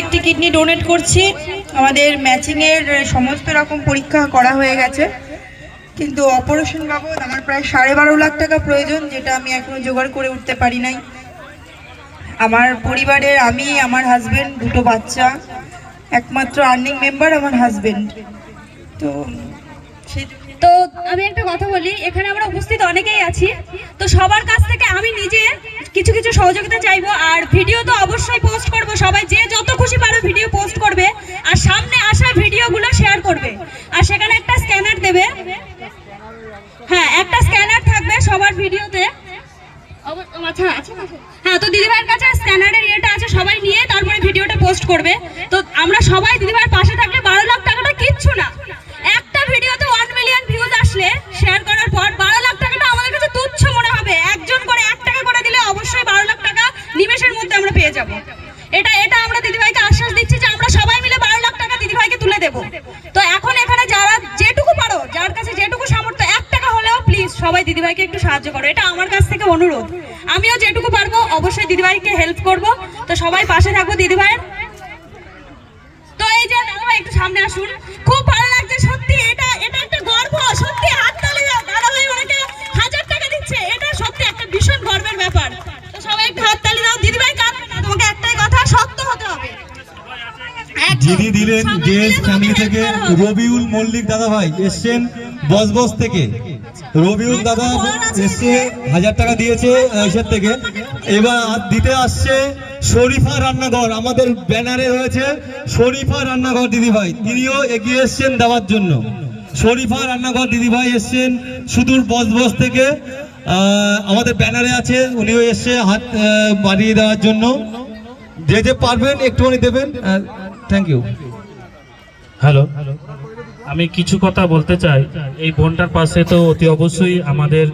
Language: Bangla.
একটি কিডনি ডোনেট করছি। আমাদের ম্যাচিংয়ের সমস্ত রকম পরীক্ষা করা হয়ে গেছে, কিন্তু অপারেশন বাবদ আমার প্রায় 12.5 লাখ টাকা প্রয়োজন, যেটা আমি এখনো জোগাড় করে উঠতে পারি নাই। আমার পরিবারের আমি, আমার হাজবেন্ড, দুটো বাচ্চা, একমাত্র আর্নিং মেম্বার আমার হাজবেন্ড। তো তো আমি একটা কথা বলি, এখানে আমরা উপস্থিত অনেকেই আছি, তো সবার কাছ থেকে আমি নিজে কিছু কিছু সহযোগিতা চাইবো। আর ভিডিও তো অবশ্যই পোস্ট করব, সবাই যে যত খুশি পারো ভিডিও পোস্ট করবে, আর সামনে আসা ভিডিওগুলো শেয়ার করবে, আর সেখানে একটা স্ক্যানার দেবে। হ্যাঁ, একটা স্ক্যানার থাকবে সবার ভিডিওতে। আচ্ছা আচ্ছা, হ্যাঁ, তো দিদিভাইয়ের কাছে স্ক্যানারের ইয়েটা আছে, সবাই নিয়ে তারপরে ভিডিওটা পোস্ট করবে। তো আমরা সবাই দিদিভাইয়ের পাশে থাকলে 12 লাখ টাকাটা কিচ্ছু না। একটা ভিডিওতে 1 মিলিয়ন ভিউজ আসলে শেয়ার করার পর 12 লাখ টাকাটা আমাদের কাছে তুচ্ছ মনে হবে। একজন করে 1 টাকা করে দিলে অবশ্যই 12 লাখ টাকা নিমেষের মধ্যে আমরা পেয়ে যাব। এটা আমরা দিদিভাইকে আশ্বাস দিচ্ছি যে আমরা সবাই মিলে 12 লাখ টাকা দিদিভাইকে তুলে দেব। তো এখন এখানে যারা যেটুকু পারো, যার কাছে যেটুকু সামর্থ্য, 1 টাকা হলেও প্লিজ সবাই দিদিভাইকে একটু সাহায্য করো, এটা আমার কাছ থেকে অনুরোধ। আমিও যেটুকু পারবো অবশ্যই দিদিভাইকে হেল্প করব। তো সবাই পাশে থাকবো দিদিভাইয়ের। তো এই যে দাদাভাই একটু সামনে আসুন, খুব ভালো লাগছে সত্যি, এটা একটা গর্ব। সত্যি হাততালি দাও, দাদাভাই ওনাকে 1000 টাকা দিচ্ছে, এটা সত্যি একটা ভীষণ গর্বের ব্যাপার। তো সবাই একটু হাততালি দাও। দিদিভাই কাঁদবে না, তোমাকে একটাই কথা, সত্য হতে হবে। যিনি দিলেন জেএস ফ্যামিলি থেকে রবিউল মল্লিক দাদা ভাই এসছেন বসবস থেকে। রবিউল দাদা এসছে 1000 টাকা দিয়েছে এসের থেকে। এবার দিতে আসছে শরীফা রান্নাঘর, আমাদের ব্যানারে রয়েছে শরীফা রান্নাঘর দিদি ভাই, তিনিও এগিয়ে এসছেন দেওয়ার জন্য। শরীফা রান্নাঘর দিদি ভাই এসছেন সুদূর বসবস থেকে, আমাদের ব্যানারে আছে, উনিও এসছে হাত বাড়িয়ে দেওয়ার জন্য। যে যে পারবেন একটুখানি দেবেন। Thank you. হ্যালো, আমি কিছু কথা বলতে চাই। এই বোনটার পাশে তো অতি অবশ্যই আমাদের